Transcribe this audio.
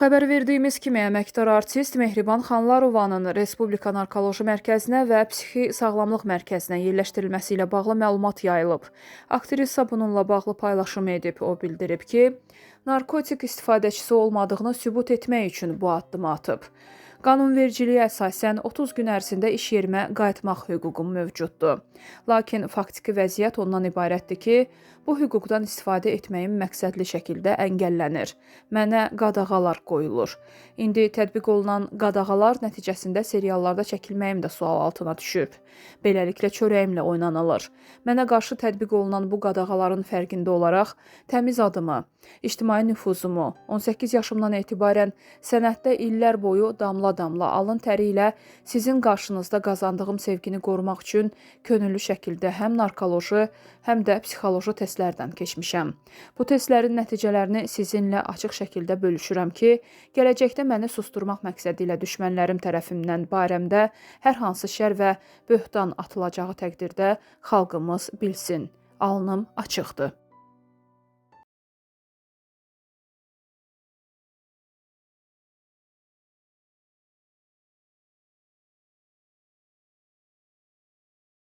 Xəbər verdiyimiz kimi, əməkdar artist Mehriban Xanlarovanın Respublika Narkoloji Mərkəzinə və Psixi Sağlamlıq Mərkəzinə yerləşdirilməsi ilə bağlı məlumat yayılıb. Aktrisa bununla bağlı paylaşım edib. O bildirib ki, narkotik istifadəçisi olmadığını sübut etmək üçün bu addımı atıb. Qanunvericiliyə əsasən 30 gün ərzində iş yerimə qayıtmaq hüququm mövcuddur. Lakin faktiki vəziyyət ondan ibarətdir ki, bu hüquqdan istifadə etməyim məqsədli şəkildə əngəllənir. Mənə qadağalar qoyulur. İndi tətbiq olunan qadağalar nəticəsində seriallarda çəkilməyim də sual altına düşüb. Beləliklə çörəyimlə oynanılır. Mənə qarşı tətbiq olunan bu qadağaların fərqində olaraq təmiz adımı, ictimai nüfuzumu, 18 yaşımdan etibarən sənətdə illər boyu damla-damla alın təri ilə sizin qarşınızda qazandığım sevgini qorumaq üçün könüllü şəkildə həm narkoloji, həm də psixoloji testlərdən keçmişəm. Bu testlərin nəticələrini sizinlə açıq şəkildə bölüşürəm ki, gələcəkdə məni susturmaq məqsədi ilə düşmənlərim tərəfindən barəmdə hər hansı şər və böhtan atılacağı təqdirdə xalqımız bilsin. Alnım açıqdır.